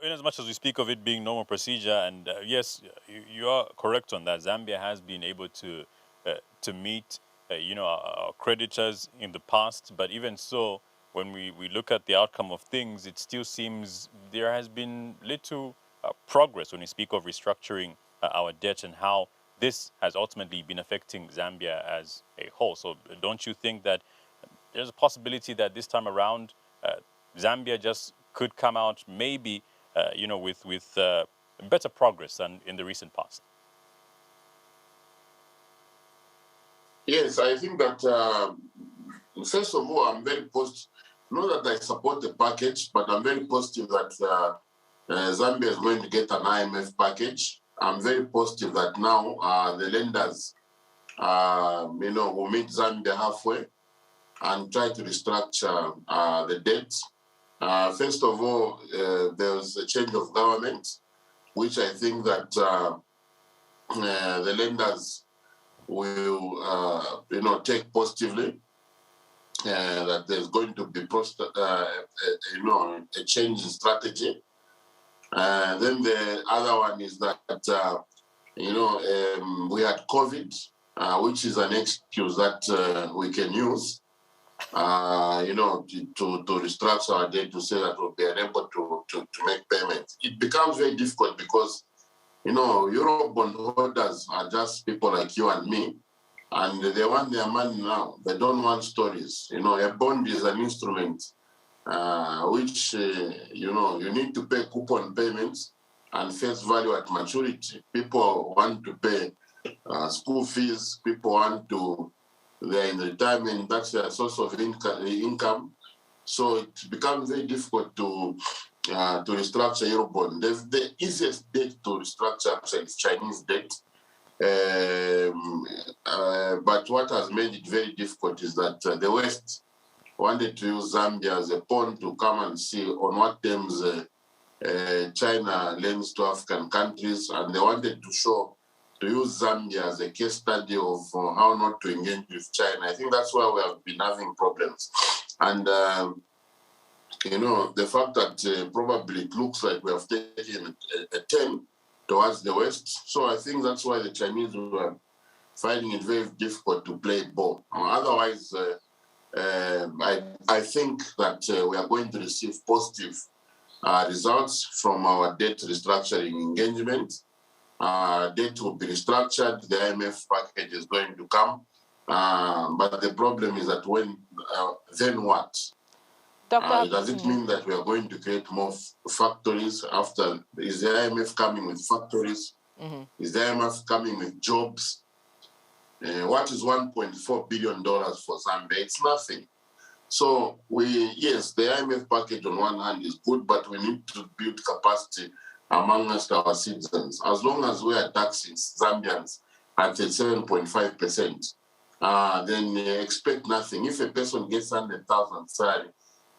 in as much as we speak of it being normal procedure, and yes, you are correct on that. Zambia has been able to meet, our creditors in the past, but even so, when we look at the outcome of things, it still seems there has been little progress when we speak of restructuring our debt and how this has ultimately been affecting Zambia as a whole. So don't you think that there's a possibility that this time around, Zambia just could come out maybe, with better progress than in the recent past? Yes, I think that, first of all, I'm very positive. Not that I support the package, but I'm very positive that Zambia is going to get an IMF package. I'm very positive that now the lenders, will meet Zambia halfway and try to restructure the debt. First of all, there's a change of government, which I think that the lenders will, take positively. That there's going to be a change in strategy. Then the other one is that, we had COVID, which is an excuse that we can use, to restructure our debt to say that we'll be unable to make payments. It becomes very difficult because, Euro bondholders are just people like you and me, and they want their money now. They don't want stories. A bond is an instrument which, you need to pay coupon payments and face value at maturity. People want to pay school fees. People want to, they're in retirement, that's their source of income. So it becomes very difficult to restructure Eurobond. The easiest debt to restructure is Chinese debt. But what has made it very difficult is that the West wanted to use Zambia as a pawn to come and see on what terms China lends to African countries, and they wanted to use Zambia as a case study of how not to engage with China. I think that's why we have been having problems. And, the fact that probably it looks like we have taken a turn towards the West. So I think that's why the Chinese were finding it very difficult to play ball. Otherwise, I think that we are going to receive positive results from our debt restructuring engagement. Debt will be restructured, the IMF package is going to come. But the problem is that then what? Does it mean that we are going to create more factories after? Is the IMF coming with factories? Mm-hmm. Is the IMF coming with jobs? What is $1.4 billion for Zambia? It's nothing. So yes, the IMF package on one hand is good, but we need to build capacity amongst our citizens. As long as we are taxing Zambians at 7.5%, then expect nothing. If a person gets 100,000 salary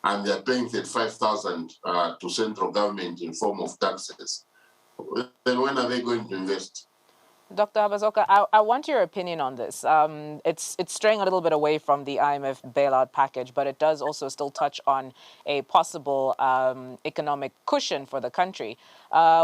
and they're paying 35,000 to central government in form of taxes, then when are they going to invest? Dr. Haabazoka, I want your opinion on this. It's straying a little bit away from the IMF bailout package, but it does also still touch on a possible economic cushion for the country.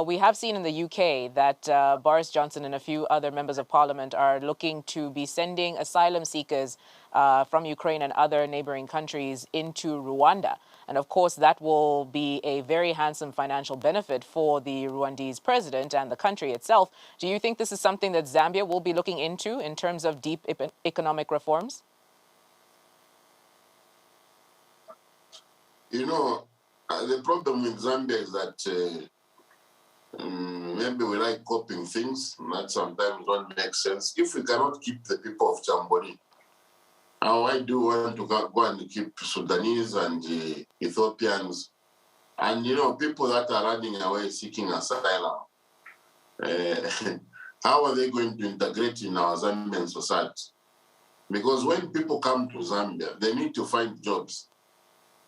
We have seen in the UK that Boris Johnson and a few other members of parliament are looking to be sending asylum seekers from Ukraine and other neighboring countries into Rwanda. And of course, that will be a very handsome financial benefit for the Rwandese president and the country itself. Do you think this is something that Zambia will be looking into in terms of deep economic reforms? The problem with Zambia is that maybe we like copying things that sometimes don't make sense. If we cannot keep the people of Chambori, I do want to go and keep Sudanese and Ethiopians and, people that are running away seeking asylum. How are they going to integrate in our Zambian society? Because when people come to Zambia, they need to find jobs.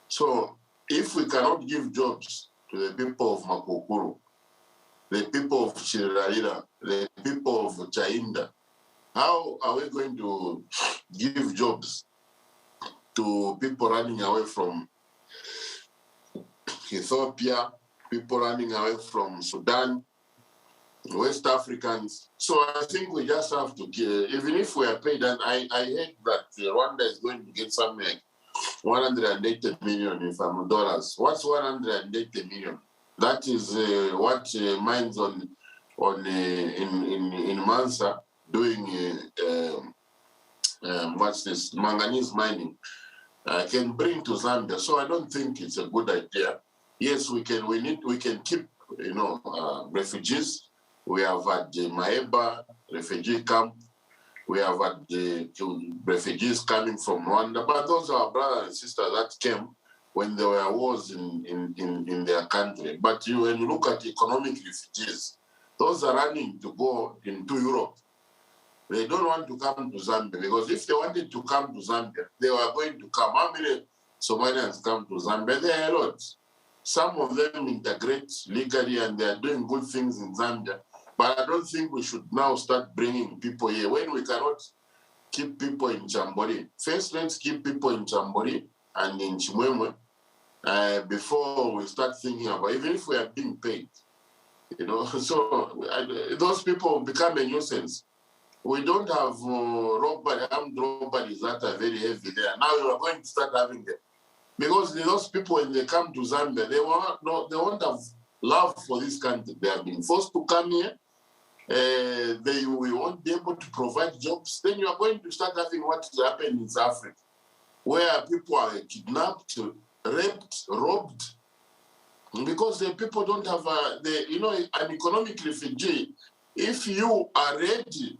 So if we cannot give jobs to the people of Makukuru, the people of Chirarira, the people of Chainda, how are we going to give jobs to people running away from Ethiopia, people running away from Sudan, West Africans. So I think we just have to give, even if we are paid, and I heard that Rwanda is going to get something like 180 million if I'm dollars. What's 180 million? That is what mines in Mansa doing what's this, manganese mining can bring to Zambia. So I don't think it's a good idea. Yes, we can keep, refugees. We have had the Maeba refugee camp. We have had the refugees coming from Rwanda, but those are brothers and sisters that came when there were wars in their country. But when you look at economic refugees, those are running to go into Europe. They don't want to come to Zambia, because if they wanted to come to Zambia, they were going to come. How many Somalians come to Zambia? There are a lot. Some of them integrate legally and they are doing good things in Zambia. But I don't think we should now start bringing people here when we cannot keep people in Chambori. First, let's keep people in Chambori and in Chimweka before we start thinking about, even if we are being paid. So those people become a nuisance. We don't have armed robberies that are very heavy there. Now you are going to start having them. Because those people, when they come to Zambia, they won't have love for this country. They have been forced to come here. They won't be able to provide jobs. Then you are going to start having what happened in South Africa, where people are kidnapped, raped, robbed, because the people don't have an economic refugee. If you are ready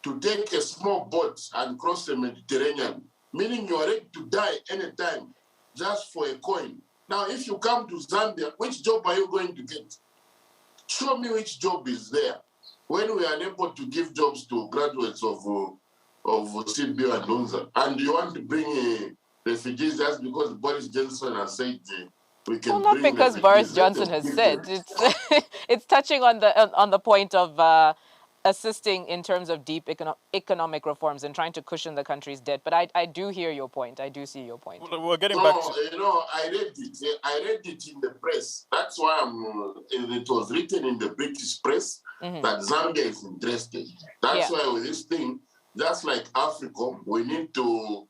to take a small boat and cross the Mediterranean, meaning you are ready to die anytime just for a coin. Now, if you come to Zambia, which job are you going to get? Show me which job is there. When we are unable to give jobs to graduates of CBO and Lunza, and you want to bring refugees just because Boris Johnson has said we can not bring because refugees. Boris Johnson has said. It's touching on the point of assisting in terms of deep economic reforms and trying to cushion the country's debt. But I do hear your point. I do see your point. Well, we're getting back to... I read it. I read it in the press. That's why it was written in the British press that Zambia is interested. That's why with this thing, just like Africa, we need to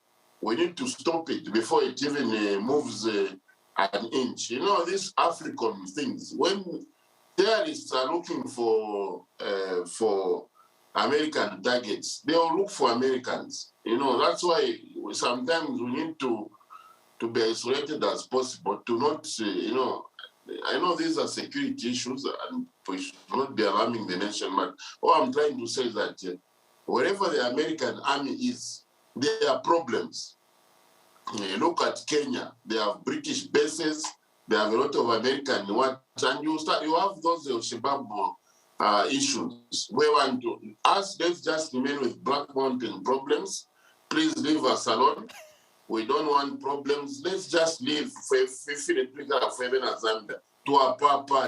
stop it before it even moves an inch. These African things, when terrorists are looking for American targets, they will look for Americans. That's why sometimes we need to be isolated as possible, to not, I know these are security issues and we should not be alarming the nation, but all I'm trying to say is that wherever the American army is, there are problems. Look at Kenya, they have British bases, they have a lot of American ones, and you have those Shabab issues. We want to ask, let's just remain with Black Mountain problems. Please leave us alone. We don't want problems. Let's just leave.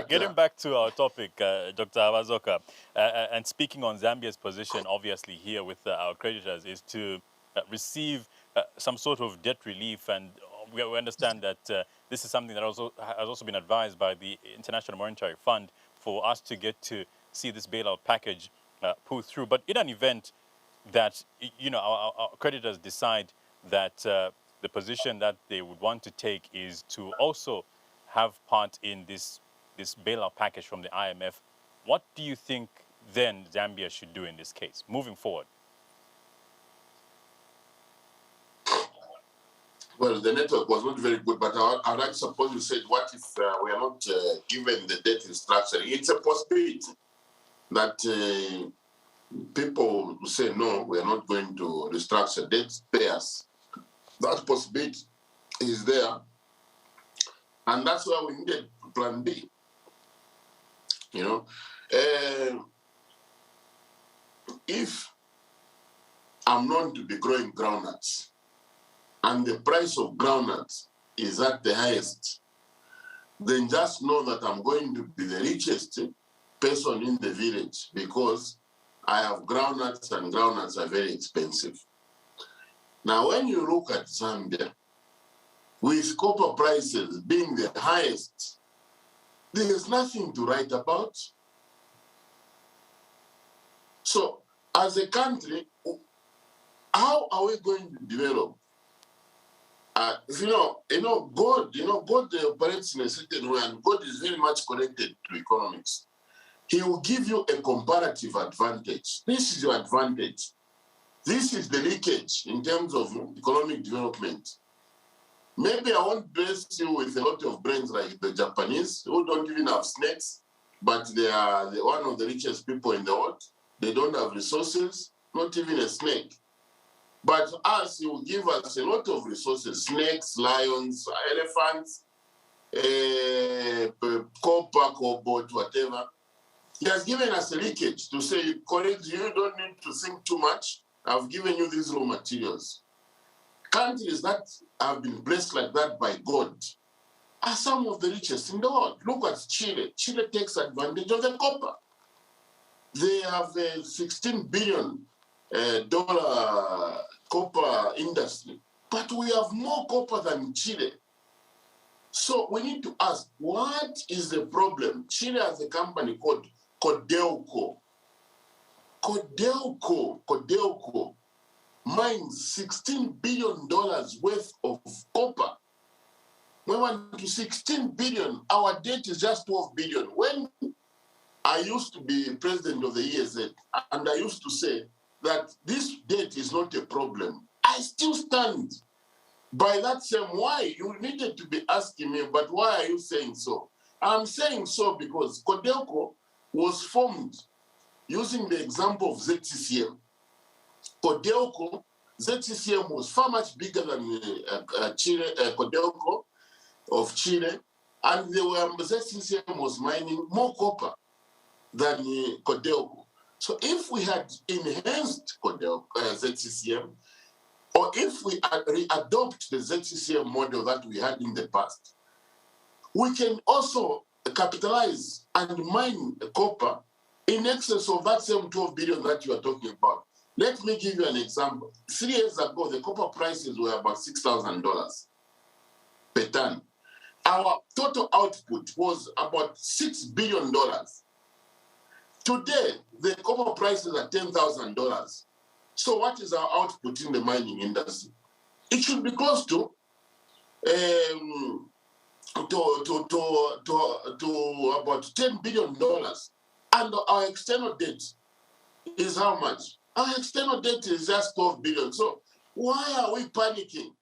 Getting back to our topic, Dr. Haabazoka, and speaking on Zambia's position, obviously here with our creditors, is to receive some sort of debt relief, and we understand that this is something that has also been advised by the International Monetary Fund for us to get to see this bailout package pull through. But in an event that our creditors decide that the position that they would want to take is to also have part in this bailout package from the IMF, what do you think then Zambia should do in this case, moving forward? Well, the network was not very good, but I'd like to suppose you said, what if we are not given the debt restructuring? It's a possibility that people say, no, we are not going to restructure debt payers. That possibility is there. And that's why we needed plan B. If I'm known to be growing groundnuts, and the price of groundnuts is at the highest, then just know that I'm going to be the richest person in the village because I have groundnuts, and groundnuts are very expensive. Now, when you look at Zambia, with copper prices being the highest There's nothing to write about. So, as a country, how are we going to develop? God operates in a certain way, and God is very much connected to economics. He will give you a comparative advantage. This is your advantage. This is the leakage in terms of economic development. Maybe I won't bless you with a lot of brains like the Japanese, who don't even have snakes, but they are one of the richest people in the world. They don't have resources, not even a snake. But us, he will give us a lot of resources: snakes, lions, elephants, copper, cobalt, whatever. He has given us a leakage to say, colleagues, you don't need to think too much. I've given you these raw materials. Countries that have been blessed like that by God are some of the richest in the world. Look at Chile. Chile takes advantage of the copper. They have a $16 billion copper industry, but we have more copper than Chile. So we need to ask, what is the problem? Chile has a company called Codelco. Codelco mines $16 billion worth of copper. We want to 16 billion. Our debt is just 12 billion. When I used to be president of the ESZ, and I used to say that this debt is not a problem, I still stand by that same why. You needed to be asking me, but why are you saying so? I'm saying so because Codelco was formed using the example of ZCCM. Codelco, ZCCM was far much bigger than Chile, Codelco of Chile, and ZCCM was mining more copper than Codelco. So if we had enhanced Codelco, ZCCM, or if we adopt the ZCCM model that we had in the past, we can also capitalize and mine copper in excess of that same 12 billion that you are talking about. Let me give you an example. 3 years ago, the copper prices were about $6,000 per ton. Our total output was about $6 billion. Today, the copper prices are $10,000. So what is our output in the mining industry? It should be close to about $10 billion. And our external debt is how much? Our external debt is just 12 billion. So why are we panicking?